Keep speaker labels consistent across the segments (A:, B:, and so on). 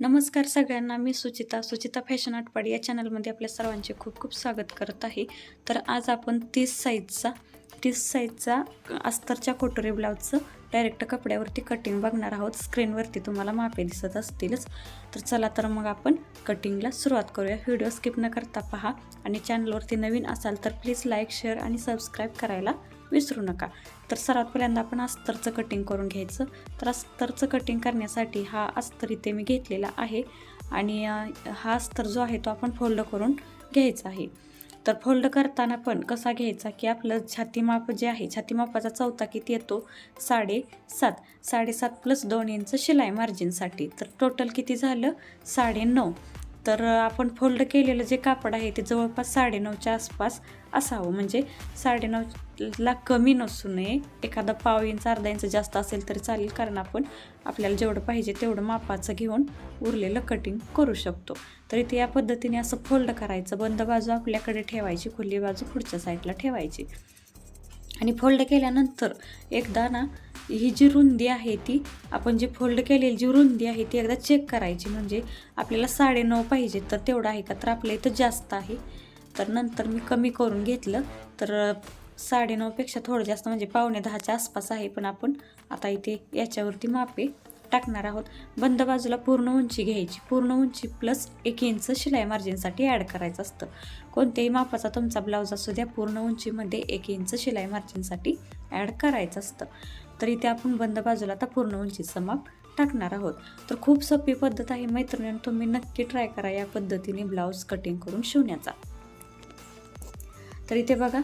A: नमस्कार सगळ्यांना. मी सुचिता फॅशन आटपाडी या चॅनलमध्ये आपल्या सर्वांचे खूप खूप स्वागत करत आहे. तर आज आपण 30 साईजचा अस्तरच्या कोटोरी ब्लाऊजचं डायरेक्ट कपड्यावरती कटिंग बघणार आहोत. स्क्रीनवरती तुम्हाला मापे दिसत असतीलच. तर चला तर मग आपण कटिंगला सुरुवात करूया. व्हिडिओ स्किप न करता पहा आणि चॅनलवरती नवीन असाल तर प्लीज लाईक, शेअर आणि सबस्क्राईब करायला विसरू नका. तर सर्वात पहिल्यांदा आपण अस्तरचं कटिंग करून घ्यायचं. तर अस्तरचं कटिंग करण्यासाठी हा अस्तर इथे मी घेतलेला आहे आणि हा अस्तर जो आहे तो आपण फोल्ड करून घ्यायचा आहे. तर फोल्ड करताना पण कसा घ्यायचा की आपलं छातीमाप जे आहे, छातीमापाचा चौथा किती येतो 7.5 प्लस 2 इंच शिलाई मार्जिनसाठी. तर टोटल किती झालं 9.5. तर आपण फोल्ड केलेलं जे कापड आहे ते जवळपास 9.5च्या आसपास असावं, म्हणजे 9.5ला कमी नसू नये. एखादा पाव इंच अर्धा इंच जास्त असेल तरी चालेल, कारण आपण आपल्याला जेवढं पाहिजे तेवढं मापाचं घेऊन उरलेलं कटिंग करू शकतो. तर इथे या पद्धतीने असं फोल्ड करायचं. बंद बाजू आपल्याकडे ठेवायची, खुली बाजू पुढच्या साईडला ठेवायची आणि फोल्ड केल्यानंतर एकदा ना ही जी रुंदी आहे ती आपण जी फोल्ड केलेली जी रुंदी आहे ती एकदा चेक करायची. म्हणजे आपल्याला 9.5 पाहिजे तर तेवढं आहे का, तर आपल्या इथं जास्त आहे. तर नंतर मी कमी करून घेतलं. तर 9.5पेक्षा थोडं जास्त म्हणजे 9:15च्या आसपास आहे. पण आपण आता इथे याच्यावरती मापे टाकणार आहोत. बंद बाजूला पूर्ण उंची घ्यायची. पूर्ण उंची प्लस 1 इंच शिलाई मार्जिनसाठी ॲड करायचं असतं. कोणत्याही मापाचा तुमचा ब्लाऊज असू द्या, पूर्ण उंचीमध्ये 1 इंच शिलाई मार्जिनसाठी ॲड करायचं असतं. तर इथे आपण बंद बाजूला आता पूर्ण उंचीचं माप टाकणार आहोत. तर खूप सोपी पद्धत आहे मैत्रिणींनो, तुम्ही नक्की ट्राय करा या पद्धतीने ब्लाऊज कटिंग करून शिवण्याचा. तर इथे बघा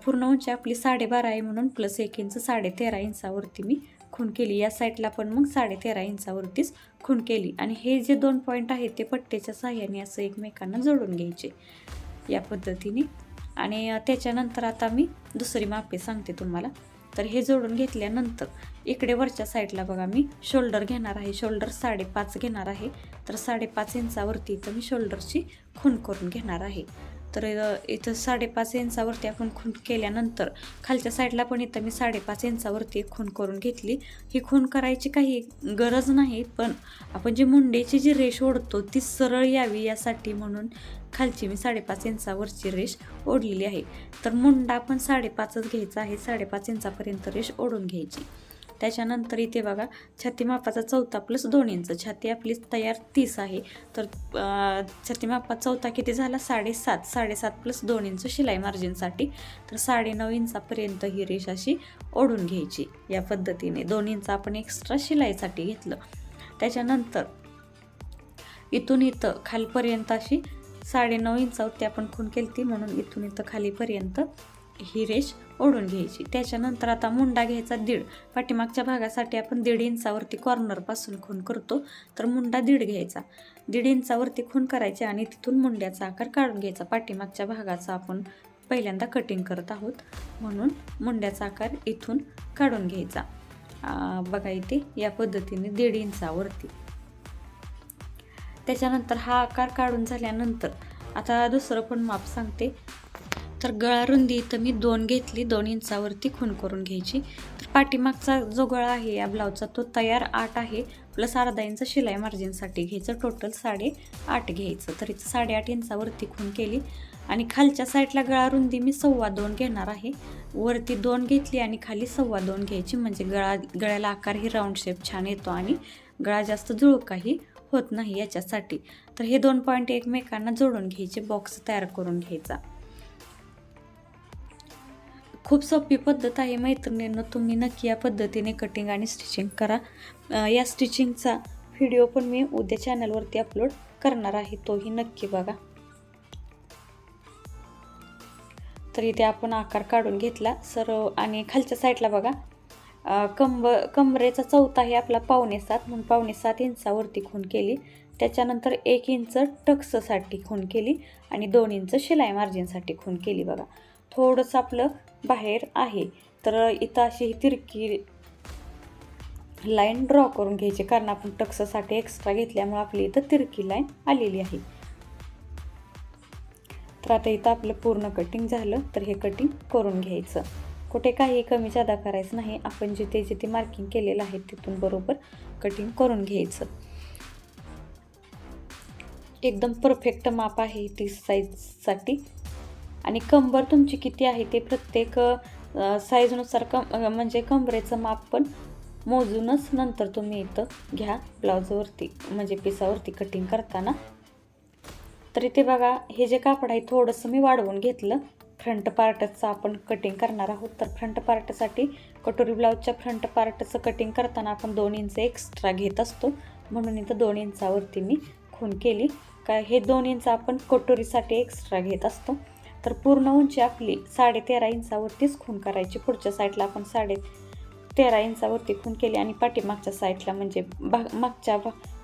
A: पूर्ण उंची आपली 12.5 आहे म्हणून प्लस 1 इंच 13.5 इंचावरती मी खूण केली. या साईडला पण मग 13.5 इंचावरतीच खूण केली आणि हे जे 2 पॉईंट आहेत ते पट्टेच्या साहाय्याने असं एकमेकांना जोडून घ्यायचे या पद्धतीने. आणि त्याच्यानंतर आता मी दुसरी मापे सांगते तुम्हाला. तर हे जोडून घेतल्यानंतर इकडे वरच्या साईडला बघा मी शोल्डर घेणार आहे. शोल्डर 5.5 घेणार आहे. तर 5.5 इंचावरती इथं मी शोल्डरची खूण करून घेणार आहे. तर इथं 5.5 इंचावरती आपण खूण केल्यानंतर खालच्या साईडला पण इथं मी 5.5 इंचावरती खूण करून घेतली. ही खूण करायची काही गरज नाही, पण आपण जी मुंडेची जी रेष ओढतो ती सरळ यावी यासाठी म्हणून खालची मी 5.5 इंचावरची रेष ओढलेली आहे. तर मुंडा आपण 5.5च घ्यायचा आहे. 5.5 इंचापर्यंत रेष ओढून घ्यायची. त्याच्यानंतर इथे बघा छाती मापाचा चौथा प्लस 2 इंच. छाती आपली तयार 30 आहे. तर छाती मापाचा चौथा किती झाला 7.5 प्लस 2 इंच शिलाई मार्जिनसाठी. तर 9.5 इंचापर्यंत ही रेष अशी ओढून घ्यायची या पद्धतीने. 2 इंच आपण एक्स्ट्रा शिलाईसाठी घेतलं. त्याच्यानंतर इथून इथं खालीपर्यंत अशी 9.5 इंचावरती आपण खूण केली ती, म्हणून इथून इथं खालीपर्यंत ही रेष ओढून घ्यायची. त्याच्यानंतर आता मुंडा घ्यायचा 1.5. पाठीमागच्या भागासाठी आपण 1.5 इंचावरती कॉर्नरपासून खूण करतो, तर मुंडा 1.5 घ्यायचा. 1.5 इंचावरती खूण करायचे आणि तिथून मुंड्याचा आकार काढून घ्यायचा. पाठीमागच्या भागाचा आपण पहिल्यांदा कटिंग करत आहोत म्हणून मुंड्याचा आकार इथून काढून घ्यायचा. बघा इथे या पद्धतीने 1.5 इंचावरती. त्याच्यानंतर हा आकार काढून झाल्यानंतर आता दुसरं पण माप सांगते. तर गळा रुंदी इथं मी 2 घेतली. 2 इंचावरती खूण करून घ्यायची. तर पाठीमागचा जो गळा आहे या ब्लाऊजचा तो तयार 8 आहे प्लस अर्धा इंच शिलाई मार्जिनसाठी घ्यायचं. टोटल 8.5 घ्यायचं. तर इथं 8.5 इंचावरती खूण केली आणि खालच्या साईडला गळा रुंदी मी 2.25 घेणार आहे. वरती 2 घेतली आणि खाली 2.25 घ्यायची, म्हणजे गळ्याला आकारही राऊंड शेप छान येतो आणि गळा जास्त जुळकाही होत नाही याच्यासाठी. तर हे 2 पॉईंट एकमेकांना जोडून घ्यायचे, बॉक्स तयार करून घ्यायचा. खूप सोपी पद्धत आहे मैत्रिणींनो, तुम्ही नक्की या पद्धतीने कटिंग आणि स्टिचिंग करा. या स्टिचिंगचा व्हिडिओ पण मी उद्या चॅनलवरती अपलोड करणार आहे, तोही नक्की बघा. तर इथे आपण आकार काढून घेतला सर्व आणि खालच्या साईडला बघा कमरेचा चौथा आहे आपला 5.5 म्हणून 5.5 इंचावरती खूण केली. त्याच्यानंतर 1 इंच टक्ससाठी खूण केली आणि 2 इंच शिलाई मार्जिनसाठी खूण केली. बघा थोडंसं आपलं बाहेर आहे. तर इथं अशी ही तिरकी लाईन ड्रॉ करून घ्यायची, कारण आपण टक्ससाठी एक्स्ट्रा घेतल्यामुळे आपली इथं तिरकी लाईन आलेली आहे. तर आता इथं आपलं पूर्ण कटिंग झालं. तर हे कटिंग करून घ्यायचं. कुठे काही कमी जादा करायचं नाही. आपण जिथे जिथे मार्किंग केलेलं आहे तिथून बरोबर कटिंग करून घ्यायचं. एकदम परफेक्ट माप आहे 30 साईजसाठी. आणि कंबर तुमची किती आहे ते प्रत्येक साईजनुसार म्हणजे कंबरेचं माप पण मोजूनच नंतर तुम्ही इथं घ्या ब्लाऊजवरती, म्हणजे पिसावरती कटिंग करताना. तर इथे बघा, हे जे कापड आहे थोडंसं मी वाढवून घेतलं. फ्रंट पार्टचं आपण कटिंग करणार आहोत. तर फ्रंट पार्टसाठी कटोरी ब्लाऊजच्या फ्रंट पार्टचं कटिंग करताना आपण 2 इंच एक्स्ट्रा घेत असतो, म्हणून इथं 2 इंचावरती मी खूण केली. काय हे 2 इंच आपण कटोरीसाठी एक्स्ट्रा घेत असतो. तर पूर्ण उंची आपली 13.5 इंचावरतीच खूण करायची. पुढच्या साईडला आपण 13.5 इंचावरती खूण केली आणि पाठीमागच्या साईडला म्हणजे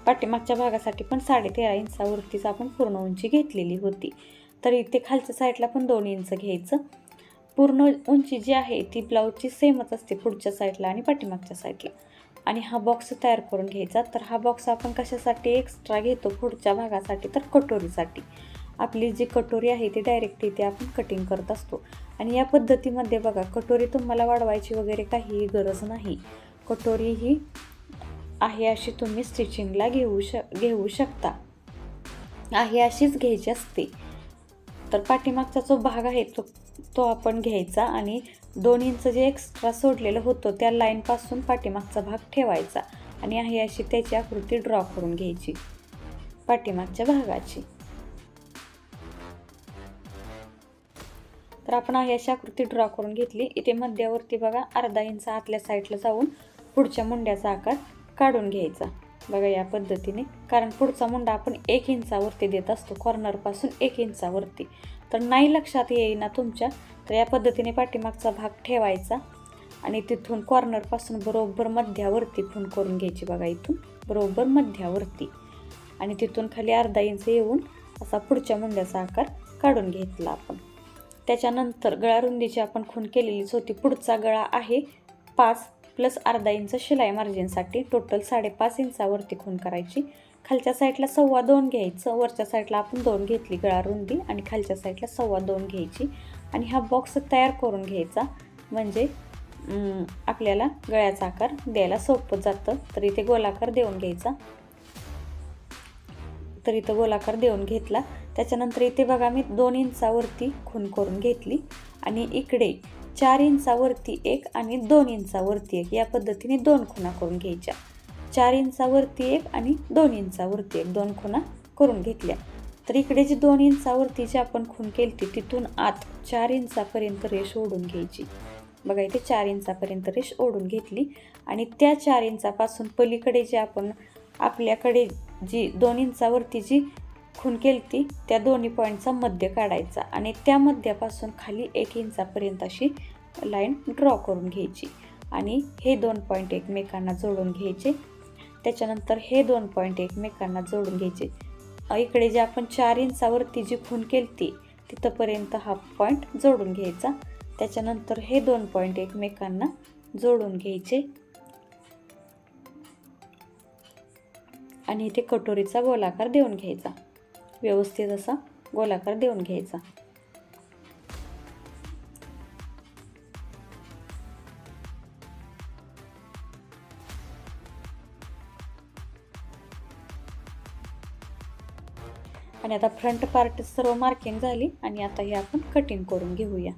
A: पाठीमागच्या भागासाठी पण 13.5 इंचावरतीच आपण पूर्ण उंची घेतलेली होती. तर इथे खालच्या साईडला पण 2 इंच घ्यायचं. पूर्ण उंची जी आहे ती ब्लाऊजची सेमच असते पुढच्या साईडला आणि पाठीमागच्या साईडला. आणि हा बॉक्स तयार करून घ्यायचा. तर हा बॉक्स आपण कशासाठी एक्स्ट्रा घेतो पुढच्या भागासाठी, तर कटोरीसाठी. आपली जी कटोरी आहे ती डायरेक्ट इथे आपण कटिंग करत असतो. आणि या पद्धतीमध्ये बघा, कटोरी तुम्हाला वाढवायची वगैरे काहीही गरज नाही. कटोरी ही आहे अशी तुम्ही स्टिचिंगला घेऊ शकता, आहे अशीच घ्यायची असते. तर पाठीमागचा जो भाग आहे तो आपण घ्यायचा आणि 2 इंच जे एक्स्ट्रा सोडलेलं होतं त्या लाईनपासून पाठीमागचा भाग ठेवायचा आणि आहे अशी त्याची आकृती ड्रॉ करून घ्यायची पाठीमागच्या भागाची. तर आपण आहे अशी आकृती ड्रॉ करून घेतली. इथे मध्यावरती बघा अर्धा इंच आतल्या साईडला जाऊन पुढच्या मुंड्याचा आकार काढून घ्यायचा. बघा या पद्धतीने, कारण पुढचा मुंडा आपण 1 इंचावरती देत असतो, कॉर्नरपासून 1 इंचावरती. तर नाही लक्षात येईना तुमच्या, तर या पद्धतीने पाठीमागचा भाग ठेवायचा आणि तिथून कॉर्नरपासून बरोबर मध्यावरती खूण करून घ्यायची. बघा इथून बरोबर मध्यावरती आणि तिथून खाली अर्धा इंच येऊन असा पुढच्या मुंड्याचा आकार काढून घेतला आपण. त्याच्यानंतर गळा रुंदीची आपण खूण केलेलीच होती. पुढचा गळा आहे 5 प्लस अर्धा इंच शिलाई मार्जिनसाठी, टोटल 5.5 इंचावरती खूण करायची. खालच्या साईडला 2.25 घ्यायचं, वरच्या साईडला आपण 2 घेतली गळा रुंदी आणि खालच्या साईडला 2.25 घ्यायची. आणि हा बॉक्स तयार करून घ्यायचा, म्हणजे आपल्याला गळ्याचा आकार द्यायला सोपं जातं. तर इथे गोलाकार देऊन घ्यायचा. तर इथं गोलाकार देऊन घेतला. त्याच्यानंतर इथे बघा मी 2 इंचावरती खूण करून घेतली आणि इकडे 4 इंचावरती 1 आणि 2 इंचावरती 1 या पद्धतीने 2 खुणा करून घ्यायच्या. 4 इंचावरती 1 आणि 2 इंचावरती 1 2 खुणा करून घेतल्या. तर इकडे जी 2 इंचावरती जी आपण खूण केली तिथून आत 4 इंचापर्यंत रेष ओढून घ्यायची. बघा इथे 4 इंचापर्यंत रेष ओढून घेतली आणि त्या 4 इंचापासून पलीकडे जे आपण आपल्याकडे जी 2 इंचावरती जी खूण केली त्या दोन्ही पॉईंटचा मध्य काढायचा आणि त्या मध्यापासून खाली 1 इंचापर्यंत अशी लाईन ड्रॉ करून घ्यायची आणि हे 2 पॉईंट एकमेकांना जोडून घ्यायचे. त्याच्यानंतर हे 2 पॉईंट एकमेकांना जोडून घ्यायचे. इकडे जे आपण 4 इंचावरती जी खूण केली तिथंपर्यंत हा पॉईंट जोडून घ्यायचा. त्याच्यानंतर हे 2 पॉईंट एकमेकांना जोडून घ्यायचे आणि इथे कटोरीचा गोलाकार देऊन घ्यायचा, व्यवस्थित असा गोलाकार देऊन घ्यायचा. आणि आता फ्रंट पार्ट सर्व मार्किंग झाली आणि आता हे आपण कटिंग करून घेऊया.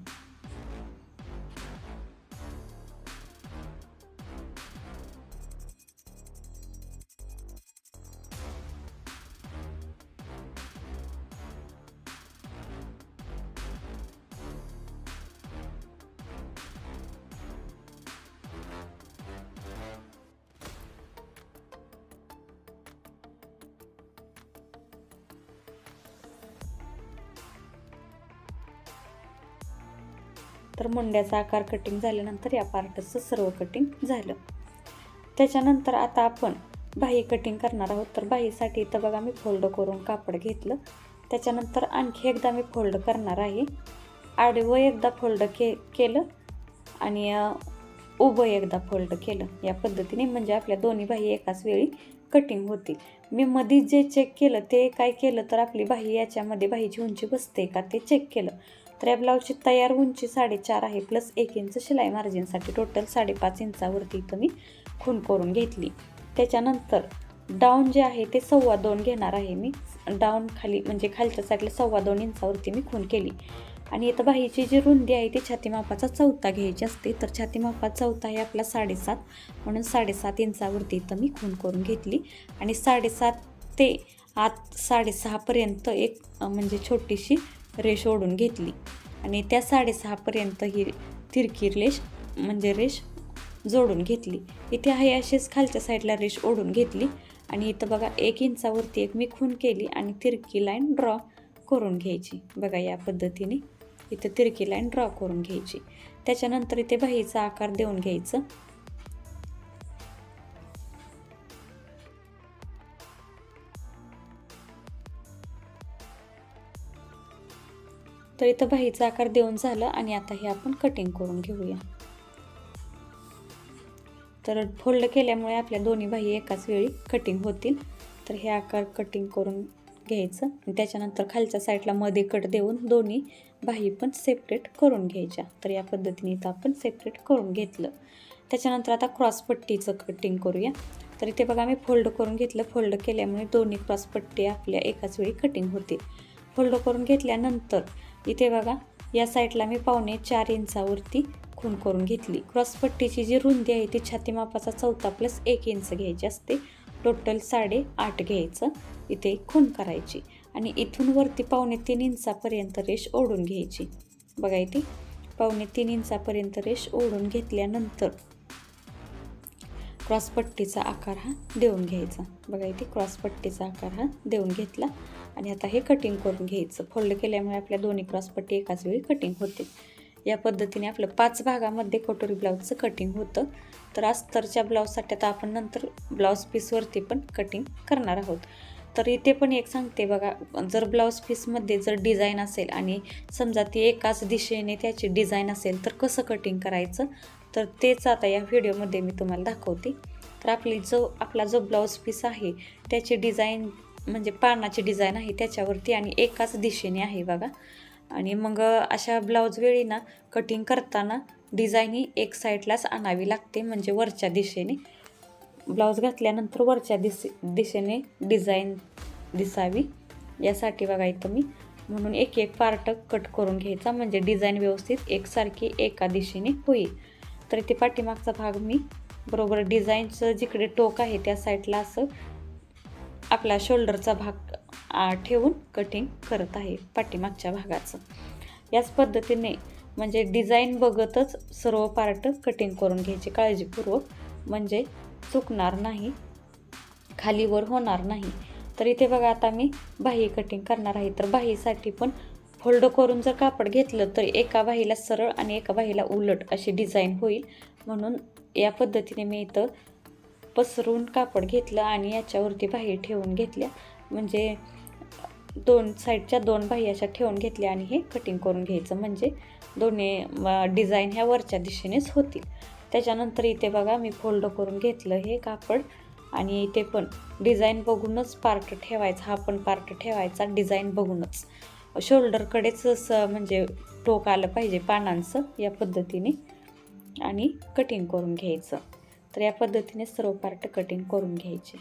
A: तर मुंड्याचा आकार कटिंग झाल्यानंतर या पार्टचं सर्व कटिंग झालं. त्याच्यानंतर आता आपण बाही कटिंग करणार आहोत. तर बाहीसाठी इथं बघा मी फोल्ड करून कापड घेतलं. त्याच्यानंतर आणखी एकदा मी फोल्ड करणार आहे. आडवं एकदा फोल्ड केलं आणि उभं एकदा फोल्ड केलं या पद्धतीने, म्हणजे आपल्या दोन्ही बाही एकाच वेळी कटिंग होतील. मी मध्ये जे चेक केलं ते काय केलं तर आपली बाही याच्यामध्ये बाहीची उंची बसते का ते चेक केलं. तर या ब्लाऊजची तयार उंची 4.5 आहे प्लस 1 इंच शिलाई मार्जिनसाठी, टोटल 5.5 इंचावरती इथं मी खूण करून घेतली. त्याच्यानंतर डाऊन जे आहे ते 2.25 घेणार आहे मी. डाऊन खाली म्हणजे खालच्या साईडला 2.25 इंचावरती मी खून केली. आणि इथं बाहीची जी रुंदी आहे ती छाती मापाचा 1/4 घ्यायची असते. तर छाती मापाचा 1/4 आहे आपला 7.5, म्हणून 7.5 इंचावरती इथं मी खून करून घेतली. आणि 7.5 ते आत 6.5 पर्यंत एक म्हणजे छोटीशी रेष ओढून घेतली. आणि त्या 6.5 पर्यंत ही तिरकी रेष म्हणजे रेष जोडून घेतली. इथे आहे अशीच खालच्या साईडला रेष ओढून घेतली. आणि इथं बघा 1 इंचावरती एक मी खून केली आणि तिरकी लाईन ड्रॉ करून घ्यायची. बघा या पद्धतीने इथे तिरकी लाईन ड्रॉ करून घ्यायची. त्याच्यानंतर इथे बाहीचा आकार देऊन घ्यायचं. तर इथं बाहीचा आकार देऊन झालं आणि आता हे आपण कटिंग करून घेऊया. तर फोल्ड केल्यामुळे आपल्या दोन्ही बाही एकाच वेळी कटिंग होतील. तर हे आकार कटिंग करून घ्यायचं आणि त्याच्यानंतर खालच्या साईडला मध्ये कट देऊन दोन्ही बाही पण सेपरेट करून घ्यायच्या. तर या पद्धतीने इथं आपण सेपरेट करून घेतलं. त्याच्यानंतर आता क्रॉसपट्टीचं कटिंग करूया. तर इथे बघा मी फोल्ड करून घेतलं. फोल्ड केल्यामुळे दोन्ही क्रॉसपट्टी आपल्या एकाच वेळी कटिंग होतील. फोल्ड करून घेतल्यानंतर इथे बघा या साईडला मी 4.25 इंचावरती खून करून घेतली. क्रॉसपट्टीची जी रुंदी आहे ती छाती मापाचा 1/4 + 1 इंच घ्यायची असते. टोटल 8.5 घ्यायचं इथे खून करायची. आणि इथून वरती 3.25 इंचापर्यंत रेष ओढून घ्यायची. बघा इथे 3.25 इंचापर्यंत रेष ओढून घेतल्यानंतर क्रॉसपट्टीचा आकार हा देऊन घ्यायचा. बघा इथे क्रॉसपट्टीचा आकार हा देऊन घेतला. आणि आता हे कटिंग करून घ्यायचं. फोल्ड केल्यामुळे आपल्या दोन्ही क्रॉसपट्टी एकाच वेळी कटिंग होते. या पद्धतीने आपलं 5 भागामध्ये कटोरी ब्लाऊजचं कटिंग होतं. तर अस्तरच्या ब्लाऊजसाठी आता आपण नंतर ब्लाऊज पीसवरती पण कटिंग करणार आहोत. तर इथे पण एक सांगते बघा, जर ब्लाऊज पीसमध्ये जर डिझाईन असेल आणि समजा ती एकाच दिशेने त्याची डिझाईन असेल तर कसं कटिंग करायचं, तर तेच आता या व्हिडिओमध्ये मी तुम्हाला दाखवते. तर आपला जो ब्लाऊज पीस आहे त्याची डिझाईन म्हणजे पानाची डिझाईन आहे त्याच्यावरती आणि एकाच दिशेने आहे बघा. आणि मग अशा ब्लाऊज वेळी ना कटिंग करताना डिझाईन ही एक साईडलाच आणावी लागते, म्हणजे वरच्या दिशेने. ब्लाऊज घातल्यानंतर वरच्या दिशेने डिझाईन दिसावी यासाठी बघा इथं मी म्हणून एक पार्ट कट करून घ्यायचा, म्हणजे डिझाईन व्यवस्थित एकसारखी एका दिशेने होईल. तर इथे पाठीमागचा भाग मी बरोबर डिझाईनचं जिकडे टोक आहे त्या साईडला असं आपला शोल्डरचा भाग ठेवून कटिंग करत आहे पाठीमागच्या भागाचं. याच पद्धतीने म्हणजे डिझाईन बघतच सर्व पार्ट कटिंग करून घ्यायचे काळजीपूर्वक, म्हणजे चुकणार नाही, खालीवर होणार नाही. तर इथे बघा आता मी बाही कटिंग करणार आहे. तर बाहीसाठी पण फोल्ड करून जर कापड घेतलं तर एका बाहीला सरळ आणि एका बाहीला उलट अशी डिझाईन होईल. म्हणून या पद्धतीने मी इथं पसरून कापड घेतलं आणि याच्यावरती बाही ठेवून घेतल्या, म्हणजे दोन साईडच्या 2 बाही अशा ठेवून घेतल्या आणि हे कटिंग करून घ्यायचं, म्हणजे दोन्ही डिझाईन ह्या वरच्या दिशेनेच होतील. त्याच्यानंतर इथे बघा मी फोल्ड करून घेतलं हे कापड आणि इथे पण डिझाईन बघूनच पार्ट ठेवायचा, हा पण पार्ट ठेवायचा डिझाईन बघूनच. शोल्डरकडेच म्हणजे टोक आलं पाहिजे पानांचं या पद्धतीने आणि कटिंग करून घ्यायचं. तर या पद्धतीने सर्व पार्ट कटिंग करून घ्यायचे.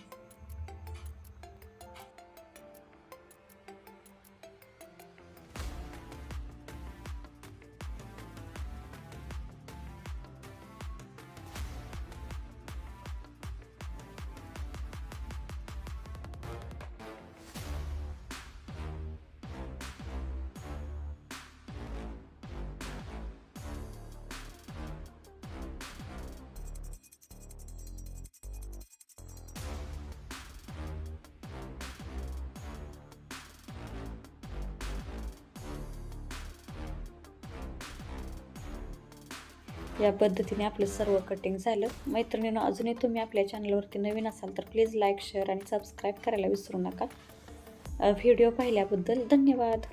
A: या पद्धतीने आपलं सर्व कटिंग झालं. मैत्रिणींनो, अजूनही तुम्ही आपल्या चॅनलवरती नवीन असाल तर प्लीज लाईक, शेअर आणि सबस्क्राईब करायला विसरू नका. व्हिडिओ पाहिल्याबद्दल धन्यवाद.